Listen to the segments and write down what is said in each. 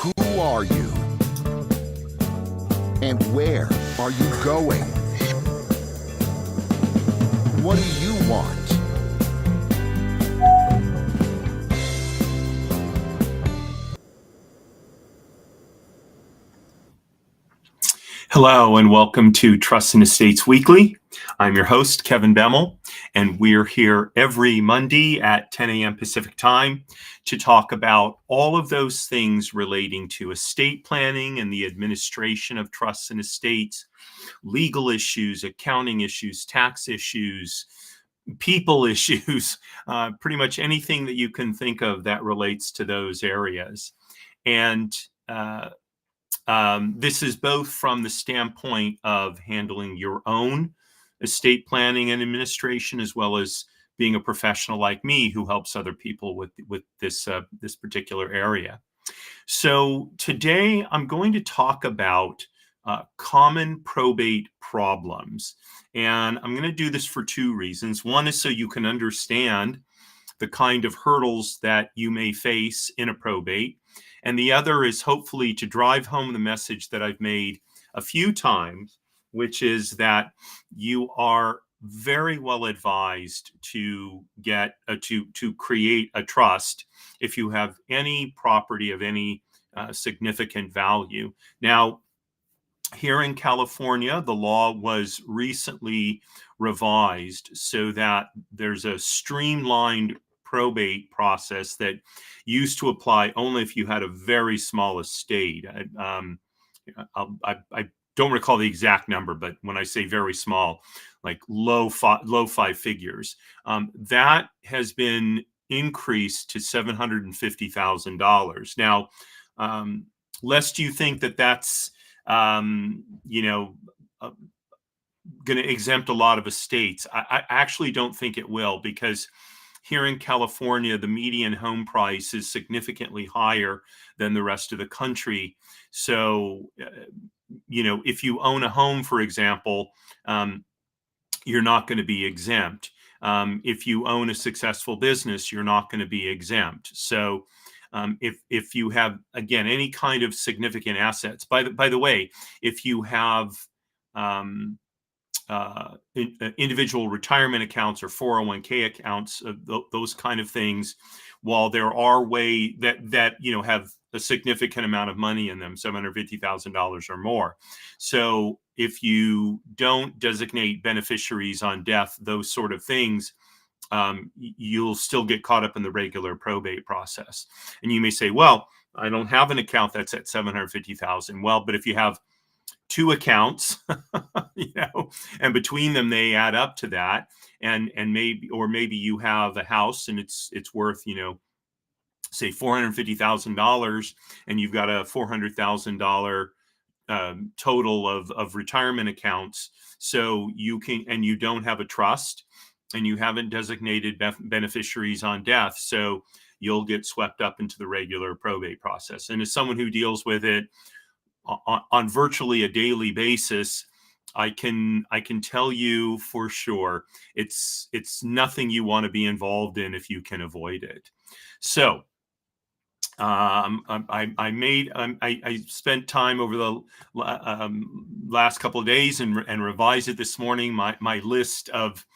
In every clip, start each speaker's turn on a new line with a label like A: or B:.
A: Who are you? And where are you going? What do you want?
B: Hello and welcome to Trust and Estates Weekly. I'm your host, Kevin Bemmel, and we're here every Monday at 10 a.m. Pacific time to talk about all of those things relating to estate planning and the administration of trusts and estates, legal issues, accounting issues, tax issues, people issues, pretty much anything that you can think of that relates to those areas. And this is both from the standpoint of handling your own estate planning and administration, as well as being a professional like me who helps other people with this particular area. So today I'm going to talk about common probate problems, and I'm going to do this for two reasons. One is so you can understand the kind of hurdles that you may face in a probate. And the other is hopefully to drive home the message that I've made a few times, which is that you are very well advised to get to create a trust if you have any property of any significant value. Now, here in California, the law was recently revised so that there's a streamlined probate process that used to apply only if you had a very small estate. I don't recall the exact number, but when I say very small, like low five figures, that has been increased to $750,000. Now, lest you think that that's going to exempt a lot of estates, I actually don't think it will, because here in California, the median home price is significantly higher than the rest of the country. So, if you own a home, for example, you're not going to be exempt. If you own a successful business, you're not going to be exempt. So, if you have, again, any kind of significant assets, by the way, if you have individual retirement accounts or 401k accounts, those kind of things, while there are ways that have a significant amount of money in them, $750,000 or more. So if you don't designate beneficiaries on death, those sort of things, you'll still get caught up in the regular probate process. And you may say, well, I don't have an account that's at 750,000. Well, but if you have two accounts, and between them they add up to that, and maybe you have a house and it's worth, say $450,000, and you've got a $400,000 total of retirement accounts. So you don't have a trust, and you haven't designated beneficiaries on death, so you'll get swept up into the regular probate process. And as someone who deals with it on virtually a daily basis, I can tell you for sure it's nothing you want to be involved in if you can avoid it. So I spent time over the last couple of days and revised it this morning, my list of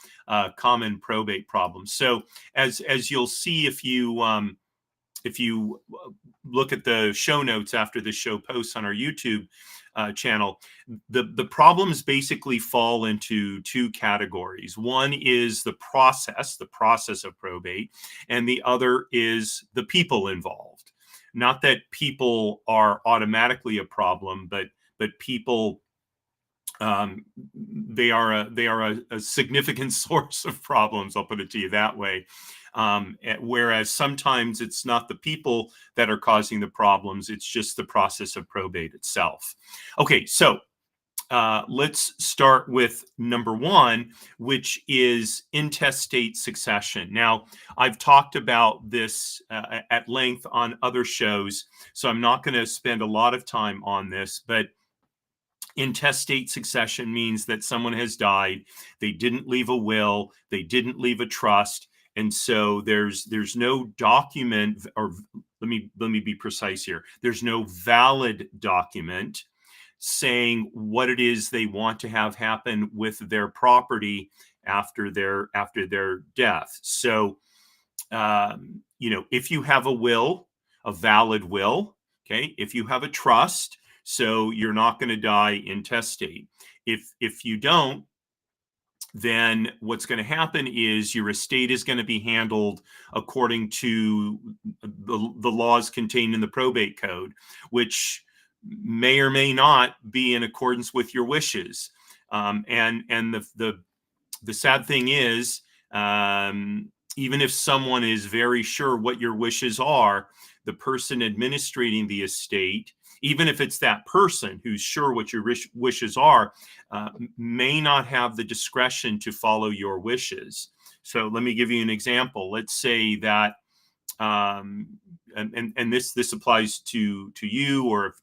B: common probate problems. So as you'll see, if you look at the show notes after this show posts on our YouTube channel, the problems basically fall into two categories. One is the process of probate, and the other is the people involved. Not that people are automatically a problem, but people, they are a significant source of problems. I'll put it to you that way. Whereas sometimes it's not the people that are causing the problems, it's just the process of probate itself. Okay, so let's start with number one, which is intestate succession. Now, I've talked about this at length on other shows, so I'm not going to spend a lot of time on this, but intestate succession means that someone has died, they didn't leave a will, they didn't leave a trust, and so there's no document, or let let me be precise here. There's no valid document saying what it is they want to have happen with their property after their death. So, if you have a will, a valid will, okay, if you have a trust, so you're not going to die intestate. If you don't, then what's going to happen is your estate is going to be handled according to the laws contained in the probate code, which may or may not be in accordance with your wishes. And the sad thing is, even if someone is very sure what your wishes are, the person administrating the estate, even if it's that person who's sure what your wishes are, may not have the discretion to follow your wishes. So let me give you an example. Let's say that, and this applies to you, or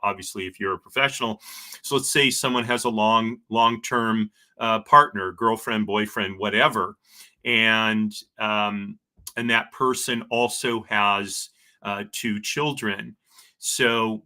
B: obviously if you're a professional. So let's say someone has a long-term partner, girlfriend, boyfriend, whatever, and that person also has 2 children. So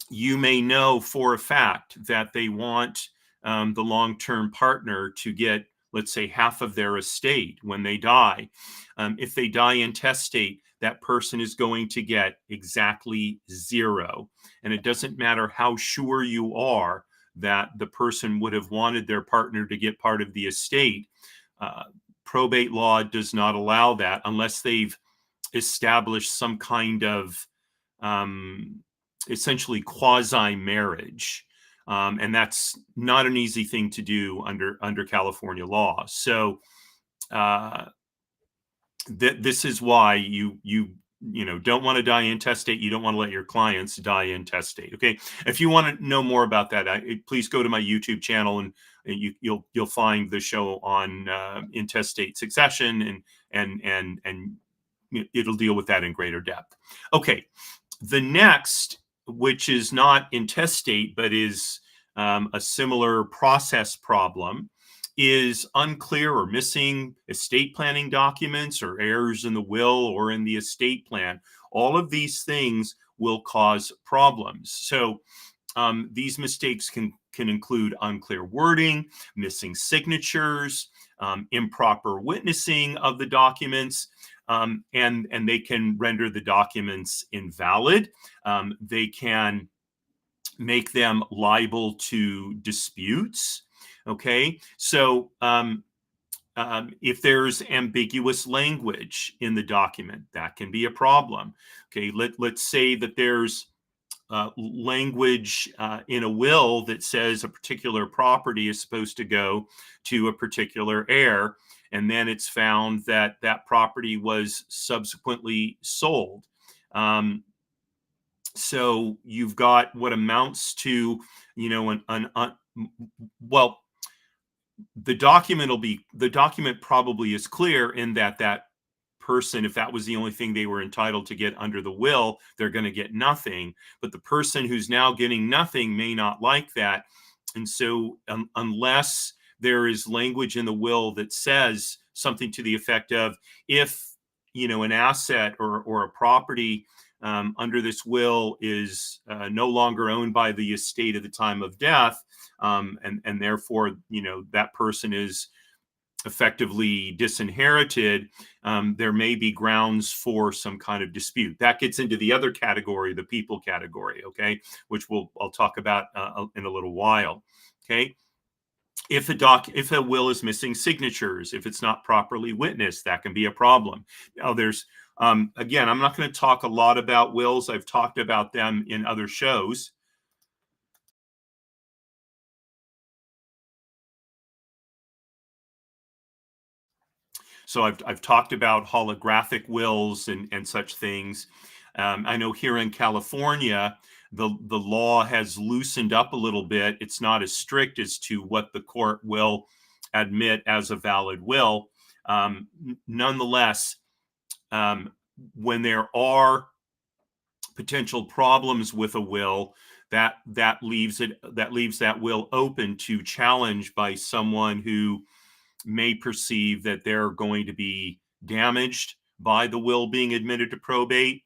B: you may know for a fact that they want the long-term partner to get, let's say, half of their estate when they die. If they die intestate, that person is going to get exactly 0. And it doesn't matter how sure you are that the person would have wanted their partner to get part of the estate. Probate law does not allow that unless they've established some kind of essentially quasi-marriage. And that's not an easy thing to do under California law. So this is why you don't want to die intestate. You don't want to let your clients die intestate. Okay. If you want to know more about that, please go to my YouTube channel, and you'll find the show on intestate succession, and it'll deal with that in greater depth. Okay. The next, which is not intestate, but is a similar process problem, is unclear or missing estate planning documents, or errors in the will or in the estate plan. All of these things will cause problems. So these mistakes can include unclear wording, missing signatures, improper witnessing of the documents, and they can render the documents invalid. They can make them liable to disputes. Okay, so if there's ambiguous language in the document, that can be a problem. Okay, let's say that there's language in a will that says a particular property is supposed to go to a particular heir, and then it's found that that property was subsequently sold. So you've got what amounts to, well, the document probably is clear in that person, if that was the only thing they were entitled to get under the will, they're going to get nothing. But the person who's now getting nothing may not like that. And so unless there is language in the will that says something to the effect of, if an asset or a property under this will is no longer owned by the estate at the time of death, and therefore that person is effectively disinherited, there may be grounds for some kind of dispute. That gets into the other category, the people category, okay, which I'll talk about in a little while. Okay, if a will is missing signatures, if it's not properly witnessed, that can be a problem. Now, there's again, I'm not going to talk a lot about wills. I've talked about them in other shows. So I've talked about holographic wills and such things. I know here in California, the law has loosened up a little bit. It's not as strict as to what the court will admit as a valid will. Nonetheless, when there are potential problems with a will, that leaves that will open to challenge by someone who may perceive that they're going to be damaged by the will being admitted to probate.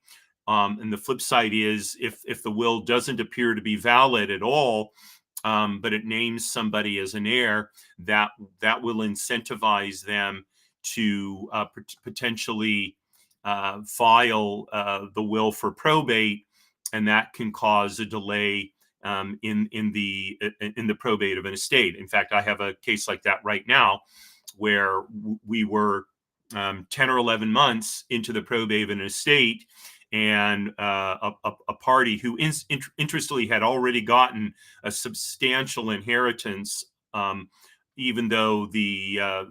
B: And the flip side is if the will doesn't appear to be valid at all, but it names somebody as an heir, that will incentivize them to potentially file the will for probate, and that can cause a delay in the probate of an estate. In fact, I have a case like that right now, where we were 10 or 11 months into the probate of an estate, and a party who interestingly had already gotten a substantial inheritance, even though the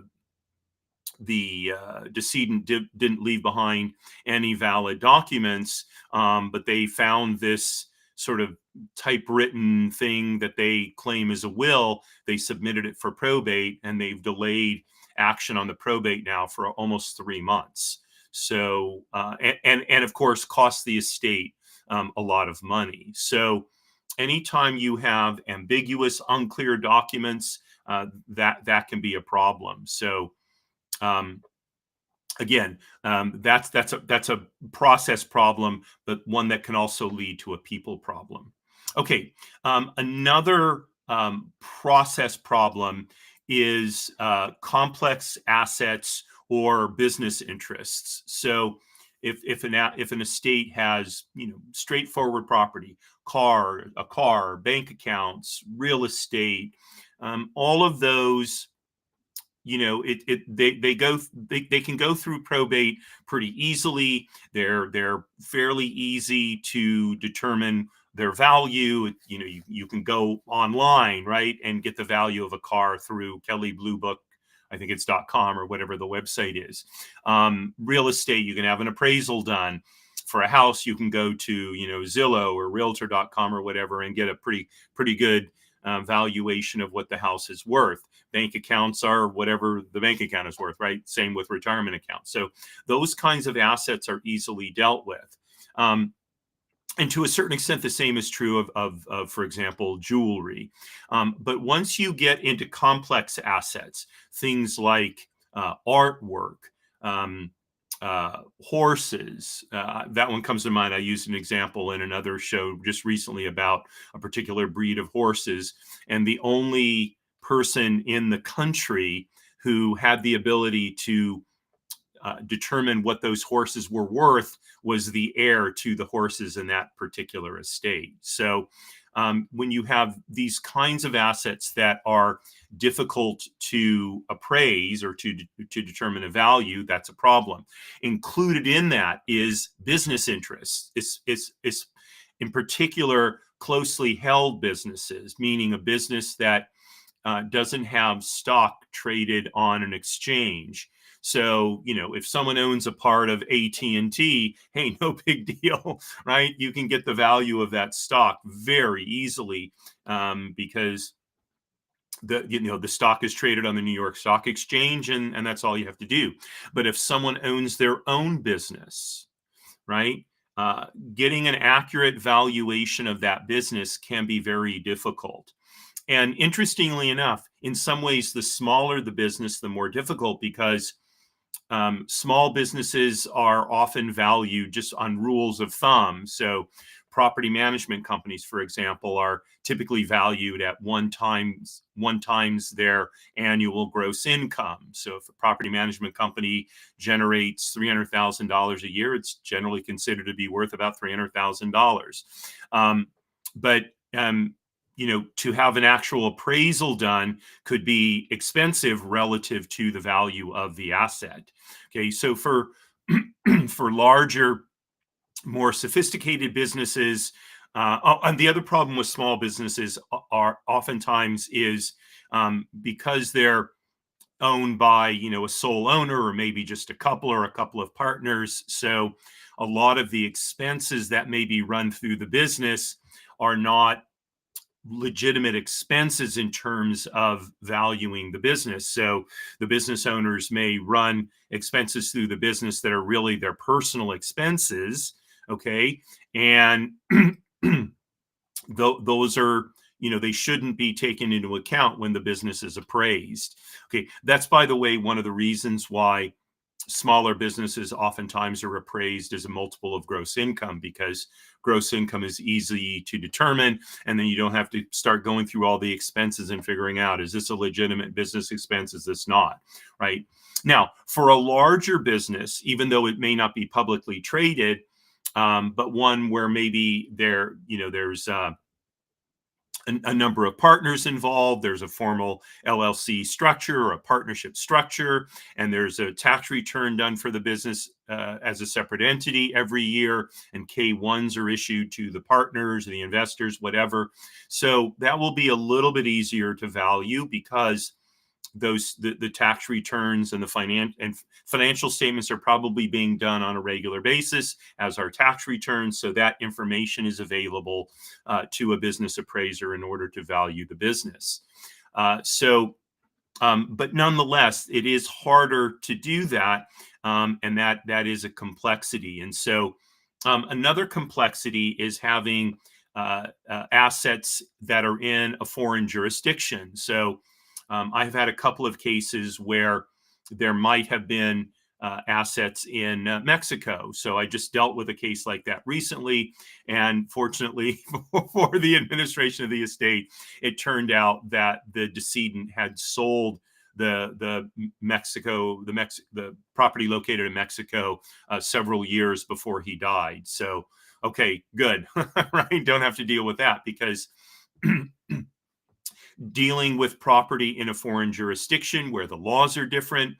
B: decedent didn't leave behind any valid documents, but they found this sort of typewritten thing that they claim is a will. They submitted it for probate, and they've delayed action on the probate now for almost 3 months. So, and of course, cost the estate a lot of money. So, anytime you have ambiguous, unclear documents, that can be a problem. So, again, that's a process problem, but one that can also lead to a people problem. Okay, another process problem is complex assets or business interests. So if an estate has straightforward property, a car, bank accounts, real estate, all of those, they can go through probate pretty easily. They're fairly easy to determine their value. You can go online, right, and get the value of a car through Kelley Blue Book, I think it's .com or whatever the website is. Real estate, you can have an appraisal done. For a house, you can go to Zillow or Realtor.com or whatever and get a pretty good valuation of what the house is worth. Bank accounts are whatever the bank account is worth, right? Same with retirement accounts. So those kinds of assets are easily dealt with. And to a certain extent, the same is true of for example, jewelry. But once you get into complex assets, things like artwork, horses, that one comes to mind. I used an example in another show just recently about a particular breed of horses, and the only person in the country who had the ability to determine what those horses were worth was the heir to the horses in that particular estate. So when you have these kinds of assets that are difficult to appraise or to determine a value, that's a problem. Included in that is business interests. It's in particular closely held businesses, meaning a business that doesn't have stock traded on an exchange. So, if someone owns a part of AT&T, hey, no big deal, right? You can get the value of that stock very easily because the stock is traded on the New York Stock Exchange, and that's all you have to do. But if someone owns their own business, right, getting an accurate valuation of that business can be very difficult. And interestingly enough, in some ways, the smaller the business, the more difficult, because small businesses are often valued just on rules of thumb. So property management companies, for example, are typically valued at one times their annual gross income. So if a property management company generates $300,000 a year, it's generally considered to be worth about $300,000. But to have an actual appraisal done could be expensive relative to the value of the asset. Okay, so for larger, more sophisticated businesses, and the other problem with small businesses are oftentimes is because they're owned by a sole owner, or maybe just a couple of partners. So a lot of the expenses that may be run through the business are not legitimate expenses in terms of valuing the business. So the business owners may run expenses through the business that are really their personal expenses. Okay. And those are, they shouldn't be taken into account when the business is appraised. Okay. That's, by the way, one of the reasons why smaller businesses oftentimes are appraised as a multiple of gross income because gross income is easy to determine. And then you don't have to start going through all the expenses and figuring out, is this a legitimate business expense? Is this not? Right. Now, for a larger business, even though it may not be publicly traded, but one where maybe there's a number of partners involved. There's a formal LLC structure or a partnership structure, and there's a tax return done for the business as a separate entity every year, and K-1s are issued to the partners, the investors, whatever. So that will be a little bit easier to value because the tax returns and the financial statements are probably being done on a regular basis, as are tax returns. So that information is available to a business appraiser in order to value the business. But nonetheless, it is harder to do that, and that is a complexity. And so another complexity is having assets that are in a foreign jurisdiction. So I've had a couple of cases where there might have been assets in Mexico. So I just dealt with a case like that recently. And fortunately for the administration of the estate, it turned out that the decedent had sold the property located in Mexico several years before he died. So, okay, good, right? Don't have to deal with that because dealing with property in a foreign jurisdiction where the laws are different,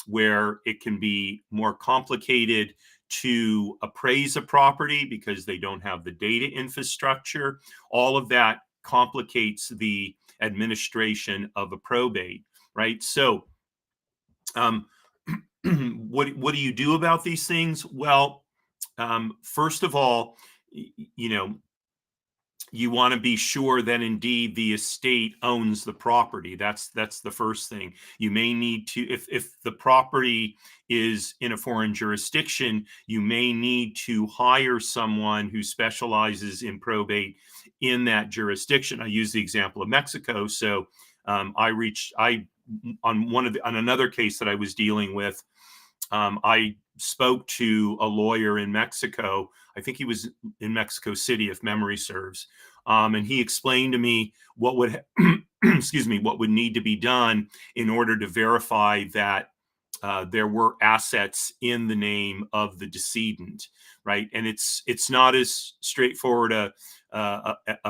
B: where it can be more complicated to appraise a property because they don't have the data infrastructure. All of that complicates the administration of a probate, right? So, what do you do about these things? Well, first of all, you want to be sure that indeed the estate owns the property. That's the first thing. You may need to, if the property is in a foreign jurisdiction, you may need to hire someone who specializes in probate in that jurisdiction. I use the example of Mexico. So on another case that I was dealing with, I spoke to a lawyer in Mexico. I think he was in Mexico City, if memory serves. And he explained to me what would, what would need to be done in order to verify that there were assets in the name of the decedent, right? And it's not as straightforward a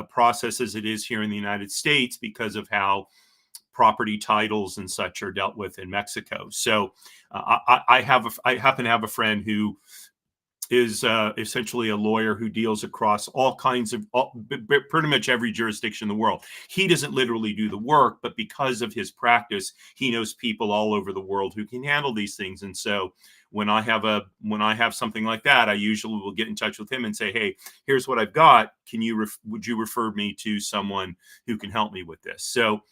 B: process as it is here in the United States because of how property titles and such are dealt with in Mexico. So I happen to have a friend who is essentially a lawyer who deals across all kinds of pretty much every jurisdiction in the world. He doesn't literally do the work, but because of his practice, he knows people all over the world who can handle these things. And so when I have something like that, I usually will get in touch with him and say, "Hey, here's what I've got. Would you refer me to someone who can help me with this?" So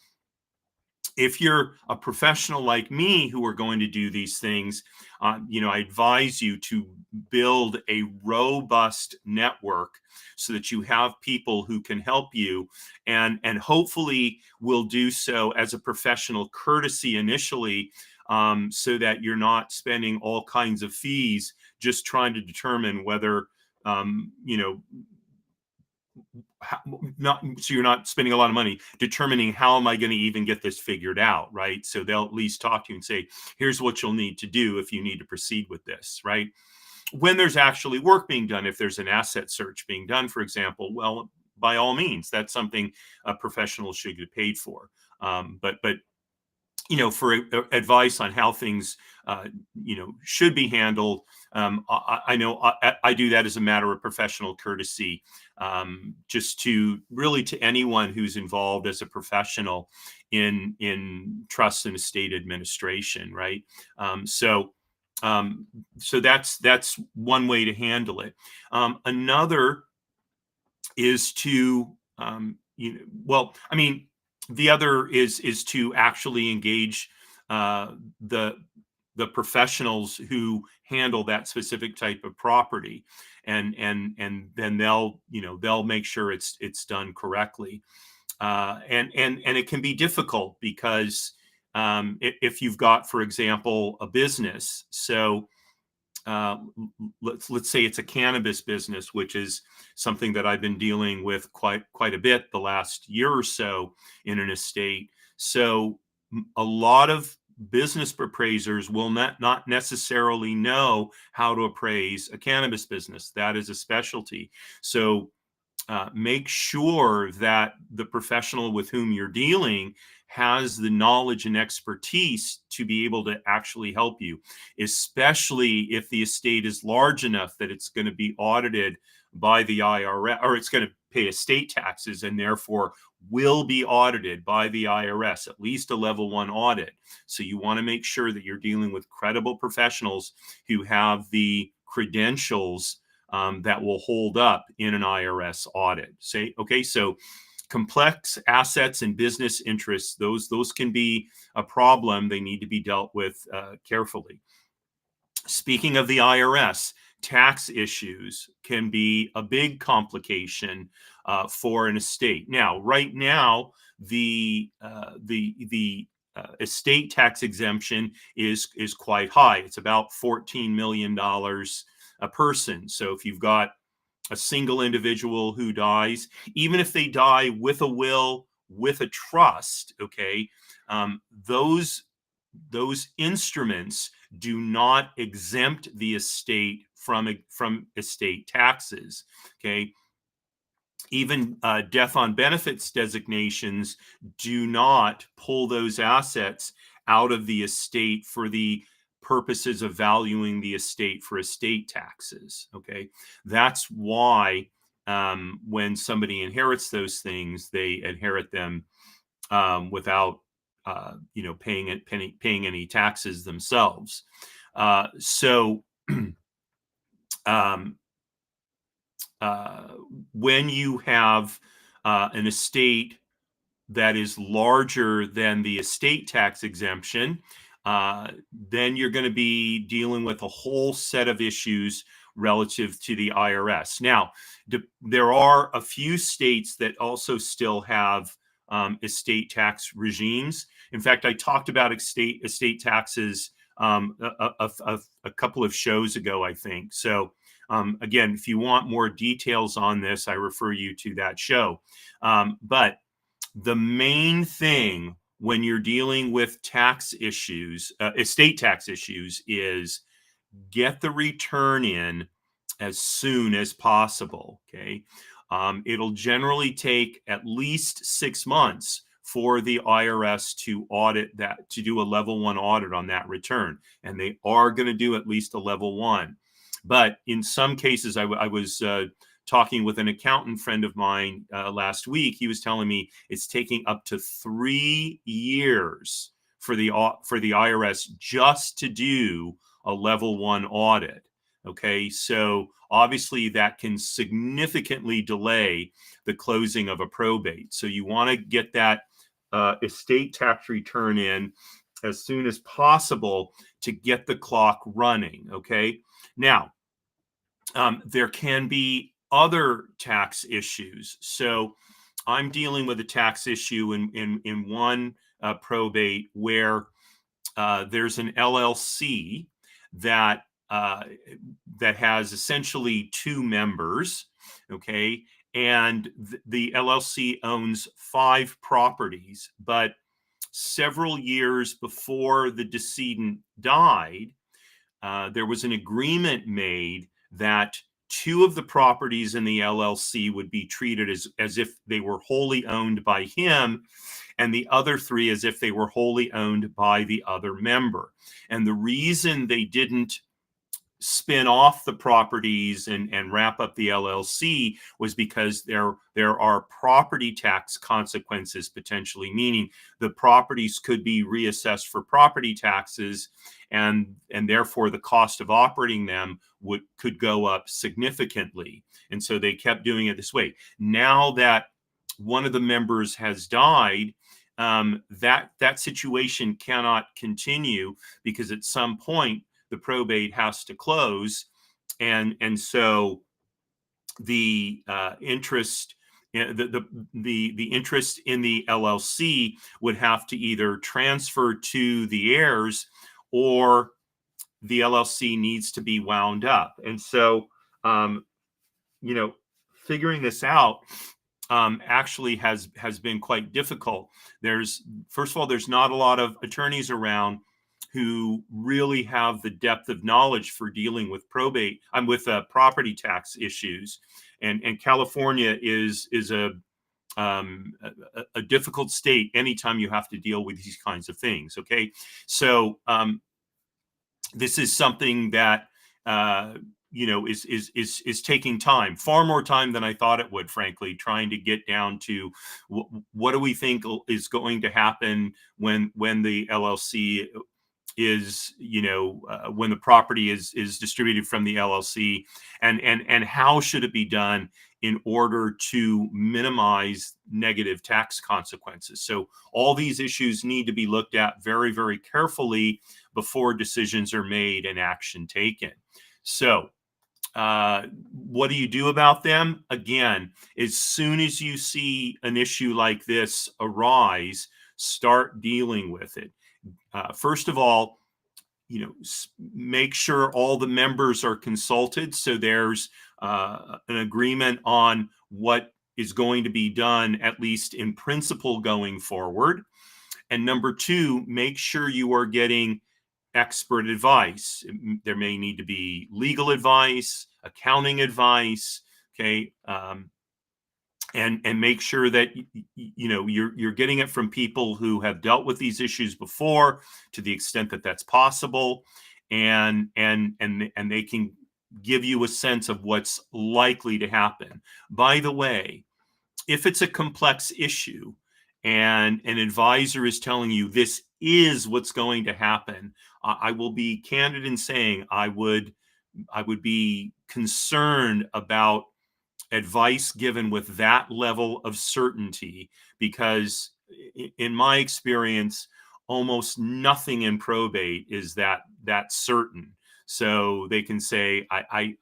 B: if you're a professional like me who are going to do these things, I advise you to build a robust network so that you have people who can help you, and hopefully will do so as a professional courtesy initially, so that you're not spending all kinds of fees just trying to determine whether so you're not spending a lot of money determining how am I going to even get this figured out, right? So they'll at least talk to you and say, here's what you'll need to do if you need to proceed with this, right? When there's actually work being done, if there's an asset search being done, for example, well, by all means, that's something a professional should get paid for. But for advice on how things, should be handled, I know I do that as a matter of professional courtesy, just to anyone who's involved as a professional in trust and estate administration, right? So that's one way to handle it. Another is to, the other is to actually engage the professionals who handle that specific type of property, and then they'll make sure it's done correctly. And it can be difficult because if you've got, for example, a business. So let's say it's a cannabis business, which is something that I've been dealing with quite a bit the last year or so in an estate. So a lot of business appraisers will not necessarily know how to appraise a cannabis business. That is a specialty. So make sure that the professional with whom you're dealing has the knowledge and expertise to be able to actually help you, especially if the estate is large enough that it's going to be audited by the IRS, or it's going to pay estate taxes and therefore will be audited by the IRS, at least a level 1 audit. So you want to make sure that you're dealing with credible professionals who have the credentials that will hold up in an IRS audit. So complex assets and business interests, those can be a problem. They need to be dealt with carefully. Speaking of the IRS, tax issues can be a big complication for an estate. Now, right now, the estate tax exemption is quite high. It's about $14 million a person. So if you've got a single individual who dies, even if they die with a will, with a trust, okay, those instruments do not exempt the estate from estate taxes. Okay, even death on benefits designations do not pull those assets out of the estate for the purposes of valuing the estate for estate taxes. Okay, that's why when somebody inherits those things, they inherit them without paying any taxes themselves. So um, when you have an estate that is larger than the estate tax exemption, then you're going to be dealing with a whole set of issues relative to the IRS. Now, there are a few states that also still have estate tax regimes. In fact, I talked about estate taxes a couple of shows ago, I think. So again, if you want more details on this, I refer you to that show. But the main thing when you're dealing with tax issues, estate tax issues, is get the return in as soon as possible. Okay. It'll generally take at least 6 months for the IRS to audit that, to do a level 1 audit on that return. And they are going to do at least a level 1. But in some cases, I was talking with an accountant friend of mine last week. He was telling me it's taking up to 3 years for the IRS just to do a level 1 audit. Okay, so obviously that can significantly delay the closing of a probate. So you want to get that estate tax return in as soon as possible to get the clock running. Okay, now there can be other tax issues. So I'm dealing with a tax issue in one probate where there's an LLC that that has essentially 2 members. Okay, and the LLC owns 5 properties, but several years before the decedent died, there was an agreement made that 2 of the properties in the LLC would be treated as if they were wholly owned by him, and the other 3 as if they were wholly owned by the other member. And the reason they didn't spin off the properties and wrap up the LLC was because there are property tax consequences potentially, meaning the properties could be reassessed for property taxes, and therefore the cost of operating them could go up significantly. And so they kept doing it this way. Now that one of the members has died, that situation cannot continue, because at some point the probate has to close, and so the interest the interest in the LLC would have to either transfer to the heirs, or the LLC needs to be wound up. And so, you know, figuring this out actually has been quite difficult. First of all, there's not a lot of attorneys around who really have the depth of knowledge for dealing with probate. I'm with property tax issues, and California is a difficult state anytime you have to deal with these kinds of things. Okay, so this is something that is taking time, far more time than I thought it would, frankly, trying to get down to what do we think is going to happen when the LLC is, when the property is distributed from the LLC, and how should it be done in order to minimize negative tax consequences. So all these issues need to be looked at very, very carefully before decisions are made and action taken. So what do you do about them? Again, as soon as you see an issue like this arise, start dealing with it. First of all, make sure all the members are consulted, so there's an agreement on what is going to be done, at least in principle, going forward. And number two, make sure you are getting expert advice. There may need to be legal advice, accounting advice, okay, and make sure that you're getting it from people who have dealt with these issues before, to the extent that that's possible, and they can give you a sense of what's likely to happen. By the way, if it's a complex issue and an advisor is telling you this is what's going to happen, I will be candid in saying I would be concerned about advice given with that level of certainty, because in my experience, almost nothing in probate is that certain. So they can say, I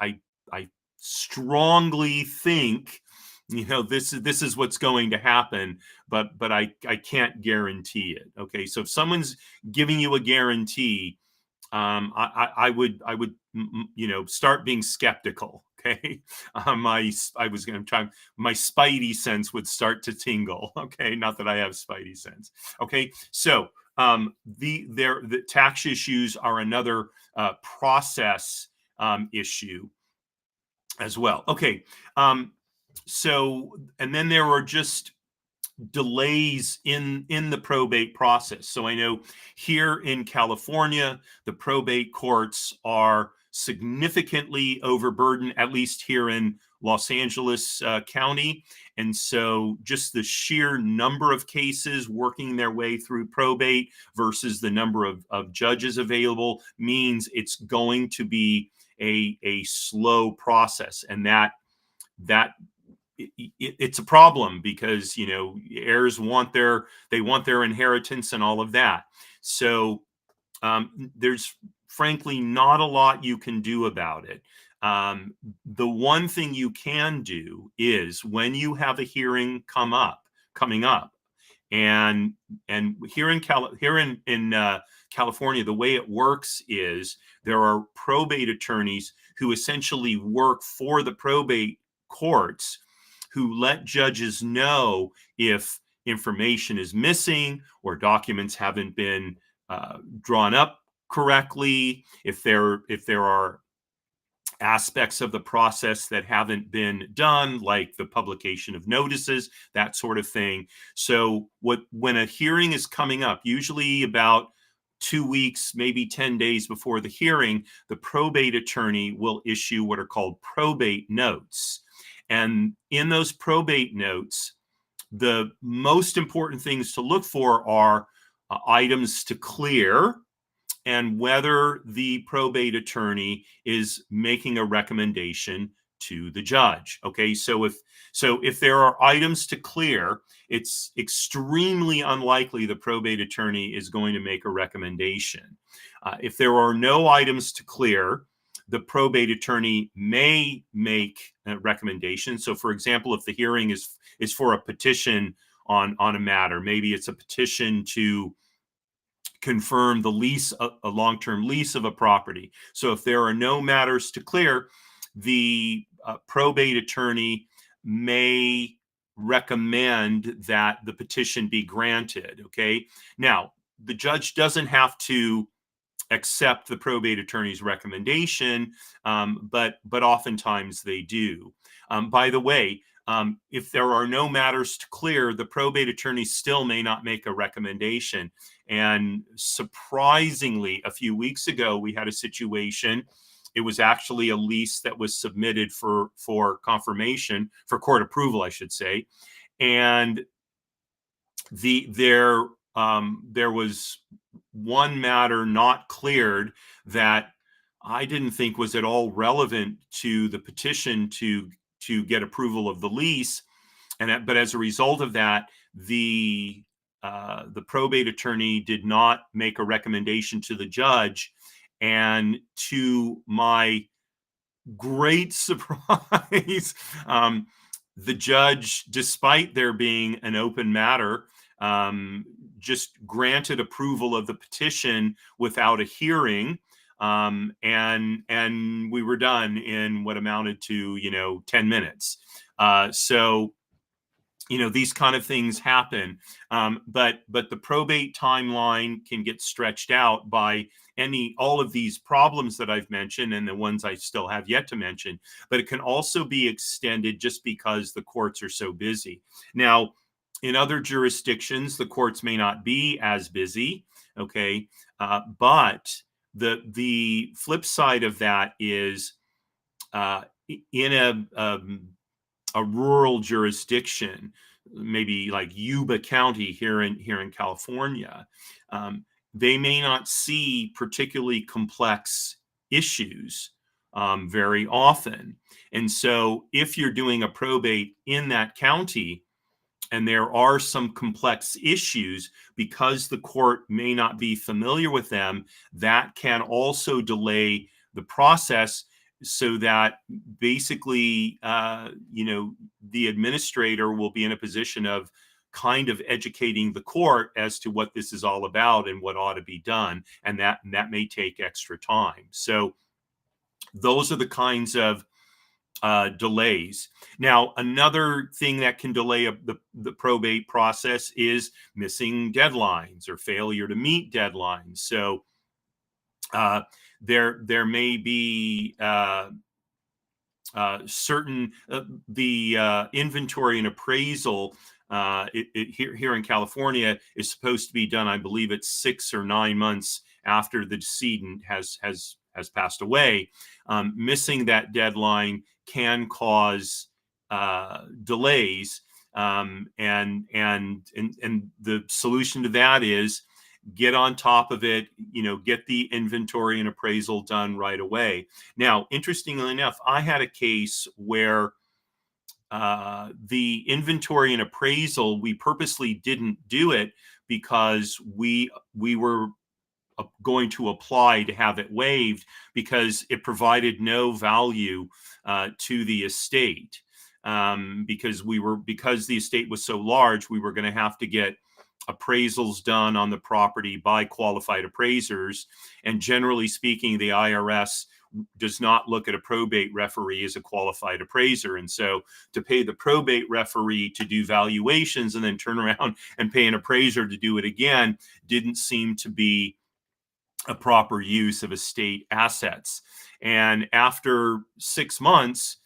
B: strongly think, this is what's going to happen, but I can't guarantee it. Okay, so if someone's giving you a guarantee, I would start being skeptical. Okay, my spidey sense would start to tingle. Okay, not that I have spidey sense. Okay, so the tax issues are another process issue as well. Okay, so, and then there are just delays in the probate process. So I know here in California, the probate courts are significantly overburdened, at least here in Los Angeles County. And so just the sheer number of cases working their way through probate versus the number of judges available means it's going to be a slow process. And that it's a problem, because heirs want their inheritance and all of that. So there's frankly not a lot you can do about it. The one thing you can do is, when you have a hearing coming up, and here in California, the way it works is there are probate attorneys who essentially work for the probate courts, who let judges know if information is missing or documents haven't been drawn up correctly, if there are aspects of the process that haven't been done, like the publication of notices, that sort of thing. So when a hearing is coming up, usually about 2 weeks, maybe 10 days before the hearing, the probate attorney will issue what are called probate notes. And in those probate notes, the most important things to look for are items to clear, and whether the probate attorney is making a recommendation to the judge. Okay, so if there are items to clear, it's extremely unlikely the probate attorney is going to make a recommendation. If there are no items to clear, the probate attorney may make a recommendation. So, for example, if the hearing is for a petition on a matter, maybe it's a petition to confirm the lease, a long-term lease of a property. So if there are no matters to clear, the probate attorney may recommend that the petition be granted. Okay. Now, the judge doesn't have to accept the probate attorney's recommendation, but oftentimes they do. By the way, if there are no matters to clear, the probate attorney still may not make a recommendation. And surprisingly, a few weeks ago, we had a situation. It was actually a lease that was submitted for confirmation, for court approval, I should say. And there was one matter not cleared that I didn't think was at all relevant to the petition to get approval of the lease. But as a result of that, the probate attorney did not make a recommendation to the judge. And to my great surprise, the judge, despite there being an open matter, just granted approval of the petition without a hearing. And we were done in what amounted to, 10 minutes. So, these kind of things happen. But the probate timeline can get stretched out by all of these problems that I've mentioned and the ones I still have yet to mention. But it can also be extended just because the courts are so busy. Now, in other jurisdictions, the courts may not be as busy. Okay. But the flip side of that is in a rural jurisdiction, maybe like Yuba County here in California, they may not see particularly complex issues very often. And so if you're doing a probate in that county and there are some complex issues, because the court may not be familiar with them, that can also delay the process, so that basically, the administrator will be in a position of kind of educating the court as to what this is all about and what ought to be done. And that may take extra time. So those are the kinds of delays. Now, another thing that can delay the probate process is missing deadlines or failure to meet deadlines. So there may be certain the inventory and appraisal here in California is supposed to be done. I believe it's 6 or 9 months after the decedent has passed away. Missing that deadline can cause delays, and the solution to that is get on top of it, get the inventory and appraisal done right away. Now, interestingly enough, I had a case where the inventory and appraisal, we purposely didn't do it because we were going to apply to have it waived because it provided no value to the estate. Because the estate was so large, we were going to have to get appraisals done on the property by qualified appraisers. And generally speaking, the IRS does not look at a probate referee as a qualified appraiser. And so to pay the probate referee to do valuations and then turn around and pay an appraiser to do it again didn't seem to be a proper use of estate assets. And after 6 months,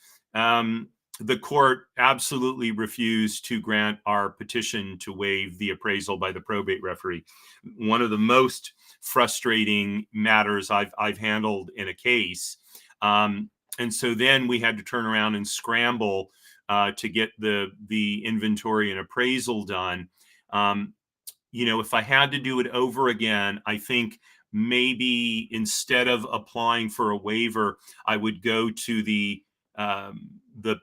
B: the court absolutely refused to grant our petition to waive the appraisal by the probate referee. One of the most frustrating matters I've handled in a case. And so then we had to turn around and scramble to get the inventory and appraisal done. If I had to do it over again, I think maybe instead of applying for a waiver, I would go to the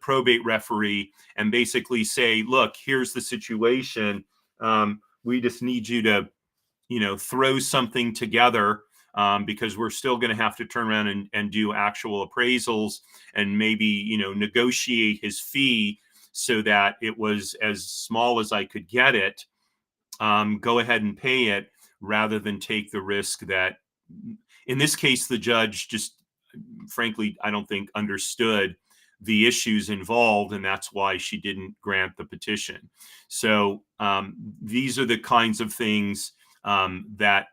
B: probate referee and basically say, look, here's the situation. We just need you to, throw something together because we're still going to have to turn around and do actual appraisals and maybe, negotiate his fee so that it was as small as I could get it. Go ahead and pay it rather than take the risk that, in this case, the judge just, frankly, I don't think understood the issues involved, and that's why she didn't grant the petition. So these are the kinds of things that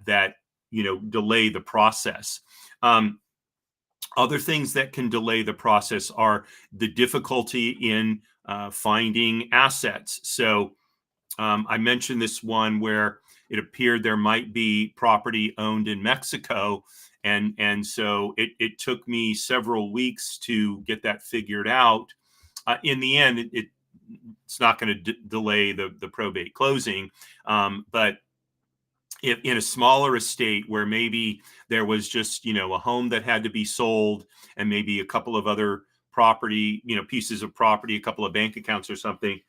B: delay the process. Other things that can delay the process are the difficulty in finding assets. So I mentioned this one where it appeared there might be property owned in Mexico. And so it took me several weeks to get that figured out. In the end, it's not going to delay the probate closing. But if in a smaller estate where maybe there was just, a home that had to be sold and maybe a couple of other property, pieces of property, a couple of bank accounts or something,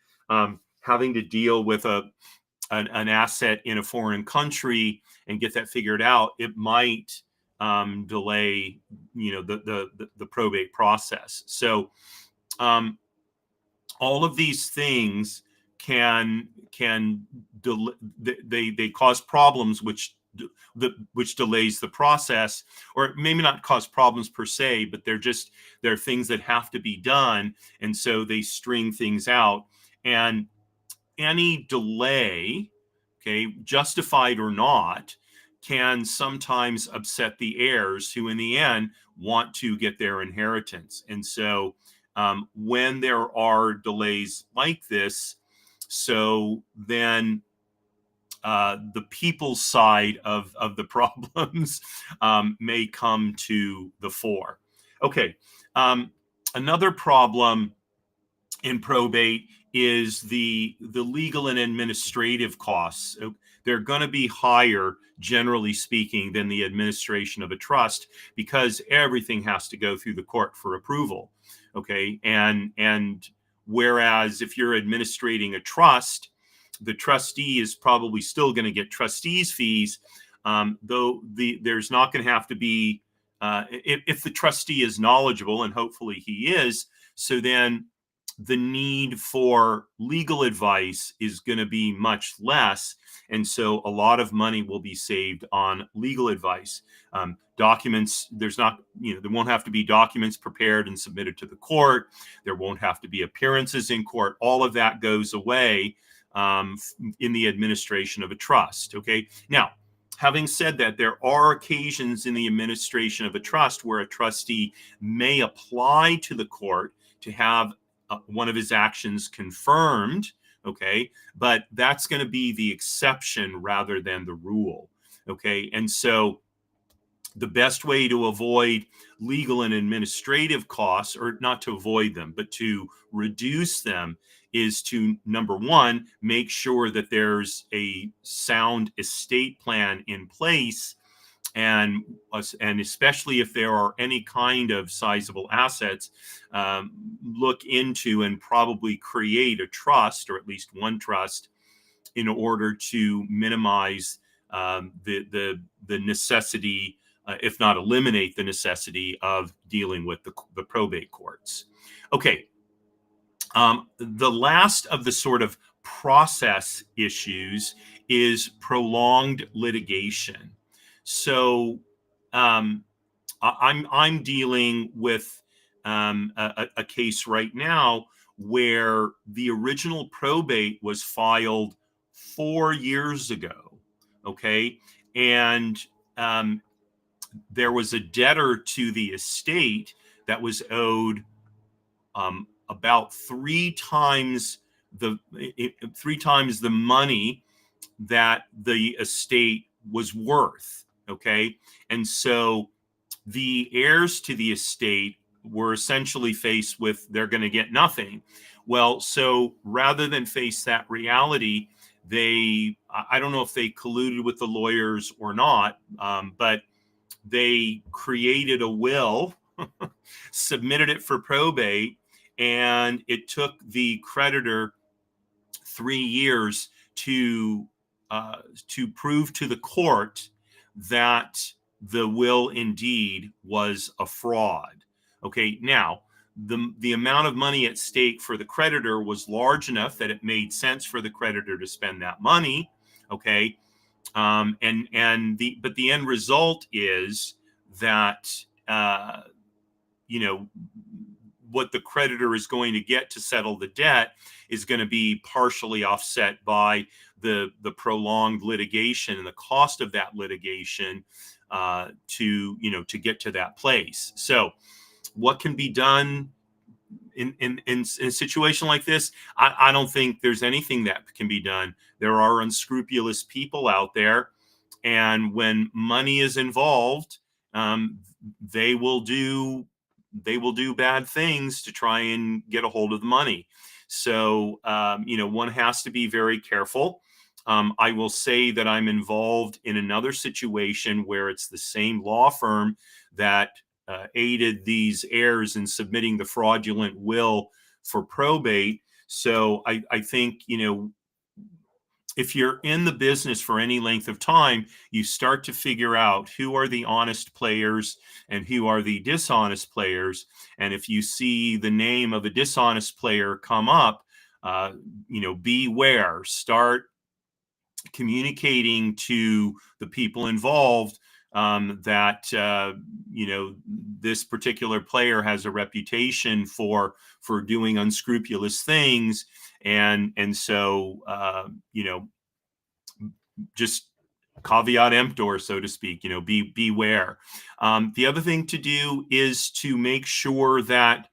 B: having to deal with an asset in a foreign country and get that figured out, it might delay, the probate process. So all of these things can they cause problems, which delays the process, or maybe not cause problems per se, but they're things that have to be done, and so they string things out. And any delay, okay, justified or not, can sometimes upset the heirs who in the end want to get their inheritance. And so when there are delays like this, so then the people's side of the problems may come to the fore. Okay, another problem in probate is the legal and administrative costs. They're going to be higher, generally speaking, than the administration of a trust, because everything has to go through the court for approval. Okay, and whereas if you're administrating a trust, the trustee is probably still going to get trustees' fees, though there's not going to have to be, if the trustee is knowledgeable, and hopefully he is, so then the need for legal advice is going to be much less. And so a lot of money will be saved on legal advice. Documents, there won't have to be documents prepared and submitted to the court. There won't have to be appearances in court. All of that goes away in the administration of a trust. Okay. Now, having said that, there are occasions in the administration of a trust where a trustee may apply to the court to have one of his actions confirmed, okay? But that's going to be the exception rather than the rule, okay? And so the best way to avoid legal and administrative costs, or not to avoid them, but to reduce them, is to, number one, make sure that there's a sound estate plan in place, and especially if there are any kind of sizable assets, look into and probably create a trust, or at least one trust, in order to minimize the necessity, if not eliminate the necessity, of dealing with the probate courts. Okay, the last of the sort of process issues is prolonged litigation. So I'm dealing with a case right now where the original probate was filed 4 years ago. Okay, and there was a debtor to the estate that was owed about three times the money that the estate was worth. Okay, and so the heirs to the estate were essentially faced with, they're going to get nothing. Well, so rather than face that reality, I don't know if they colluded with the lawyers or not, but they created a will, submitted it for probate, and it took the creditor 3 years to prove to the court that the will indeed was a fraud. Okay, now the amount of money at stake for the creditor was large enough that it made sense for the creditor to spend that money. Okay, but the end result is that you know what the creditor is going to get to settle the debt is going to be partially offset by the prolonged litigation and the cost of that litigation to get to that place. So what can be done in a situation like this? I don't think there's anything that can be done. There are unscrupulous people out there, and when money is involved, um, they will do bad things to try and get a hold of the money. So one has to be very careful. I will say that I'm involved in another situation where it's the same law firm that aided these heirs in submitting the fraudulent will for probate. So I think, if you're in the business for any length of time, you start to figure out who are the honest players and who are the dishonest players. And if you see the name of a dishonest player come up, beware. Start communicating to the people involved that this particular player has a reputation for doing unscrupulous things, and so just caveat emptor, so to speak. Beware. The other thing to do is to make sure that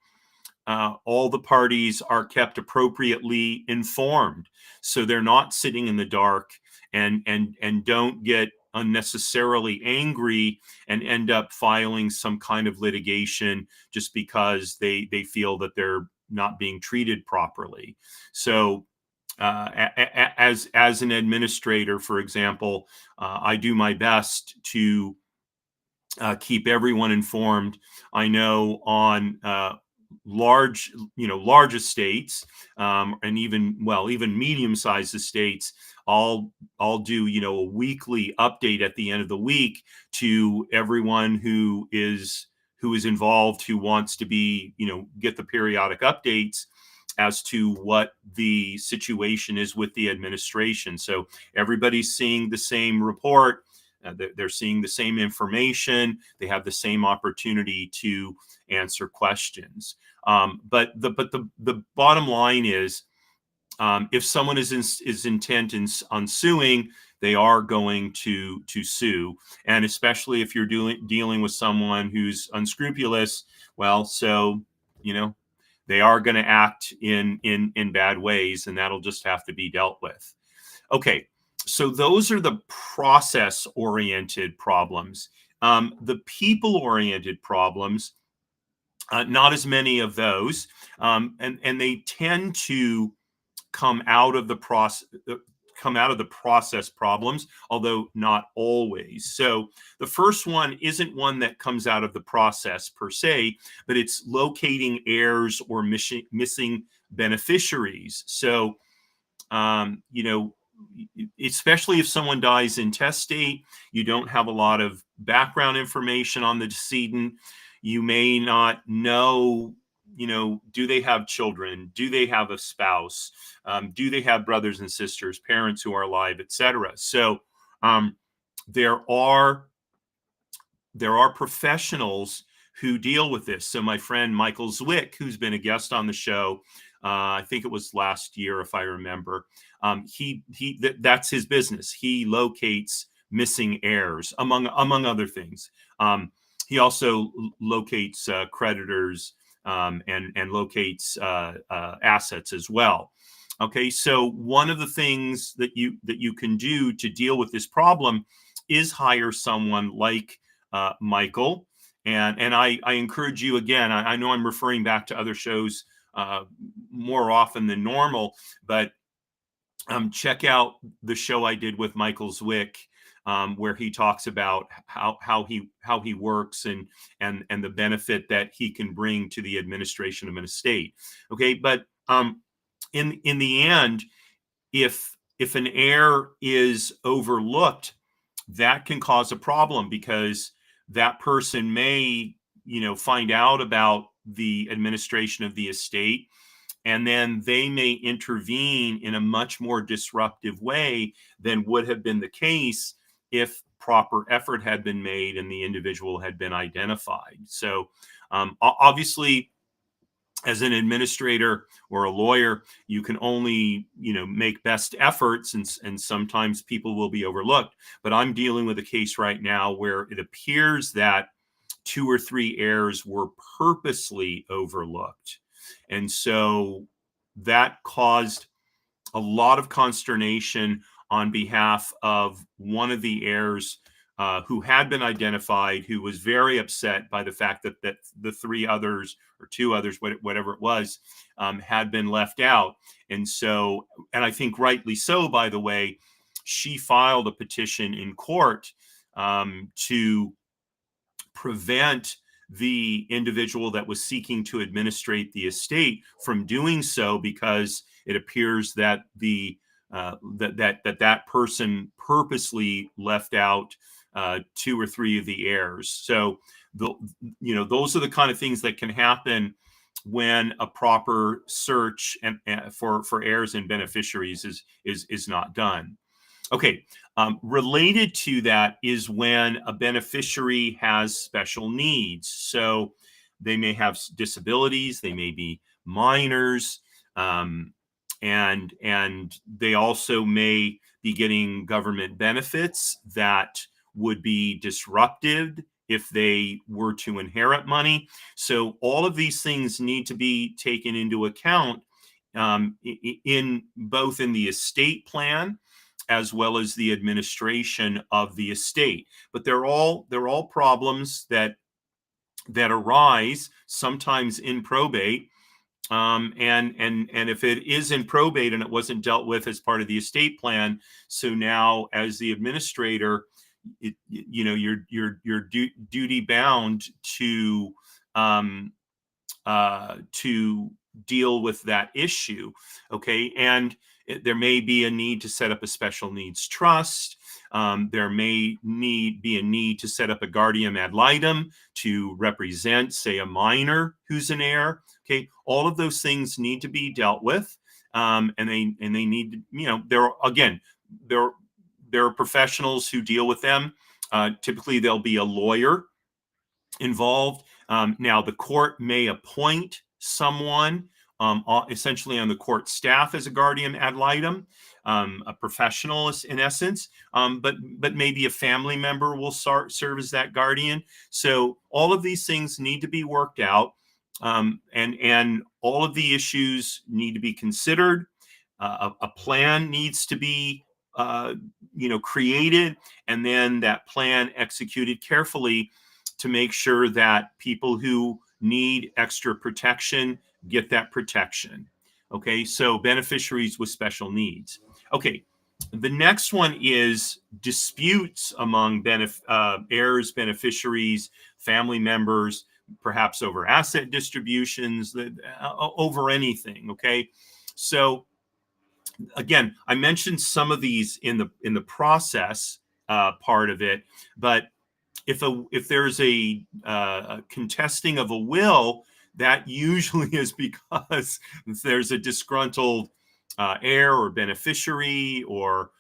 B: all the parties are kept appropriately informed, so they're not sitting in the dark and don't get unnecessarily angry and end up filing some kind of litigation just because they feel that they're not being treated properly. So as an administrator, for example, I do my best to keep everyone informed. I know on large estates, and even medium-sized estates, I'll do a weekly update at the end of the week to everyone who is involved, who wants to be get the periodic updates as to what the situation is with the administration. So everybody's seeing the same report. They're seeing the same information. They have the same opportunity to answer questions. But the bottom line is, if someone is intent on suing, they are going to sue, and especially if you're dealing with someone who's unscrupulous. Well, so they are going to act in bad ways, and that'll just have to be dealt with. Okay, so those are the process-oriented problems. The people-oriented problems, not as many of those, and they tend to come out of the process problems, although not always. So the first one isn't one that comes out of the process per se, but it's locating heirs or missing beneficiaries. So especially if someone dies intestate, you don't have a lot of background information on the decedent. You may not know, do they have children? Do they have a spouse? Do they have brothers and sisters, parents who are alive, etc.? So there are professionals who deal with this. So my friend Michael Zwick, who's been a guest on the show, I think it was last year, if I remember, that's his business. He locates missing heirs, among other things. He also locates creditors, and locates assets as well. Okay, so one of the things that you can do to deal with this problem is hire someone like Michael. And I encourage you, again, I know I'm referring back to other shows more often than normal, but check out the show I did with Michael Zwick, where he talks about how he works and the benefit that he can bring to the administration of an estate. Okay, but in the end, if an heir is overlooked, that can cause a problem, because that person may, find out about the administration of the estate, and then they may intervene in a much more disruptive way than would have been the case if proper effort had been made and the individual had been identified. So, obviously, as an administrator or a lawyer, you can only, make best efforts, and sometimes people will be overlooked. But I'm dealing with a case right now where it appears that 2 or 3 heirs were purposely overlooked. And so that caused a lot of consternation on behalf of one of the heirs, who had been identified, who was very upset by the fact that the 3 others or 2 others, whatever it was, had been left out. And so, and I think rightly so, by the way, she filed a petition in court, to prevent the individual that was seeking to administrate the estate from doing so, because it appears that that person purposely left out 2 or 3 of the heirs. So those are the kind of things that can happen when a proper search and for heirs and beneficiaries is not done. Okay. Related to that is when a beneficiary has special needs. So they may have disabilities, they may be minors, and they also may be getting government benefits that would be disrupted if they were to inherit money. So all of these things need to be taken into account, in both in the estate plan as well as the administration of the estate. But they're all problems that arise sometimes in probate. And if it is in probate and it wasn't dealt with as part of the estate plan, so now as the administrator, you're duty bound to deal with that issue. Okay. And there may be a need to set up a special needs trust. There may be a need to set up a guardian ad litem to represent, say, a minor who's an heir. Okay. All of those things need to be dealt with. And they need, there are professionals who deal with them. Typically there'll be a lawyer involved. Now the court may appoint someone, essentially on the court staff as a guardian ad litem, a professional in essence, but maybe a family member will serve as that guardian. So all of these things need to be worked out, and all of the issues need to be considered. A plan needs to be created, and then that plan executed carefully to make sure that people who need extra protection get that protection. Okay, so beneficiaries with special needs. Okay, the next one is disputes among heirs, beneficiaries, family members, perhaps over asset distributions, over anything. Okay, so again, I mentioned some of these in the process part of it, but if there's a contesting of a will, that usually is because there's a disgruntled heir or beneficiary or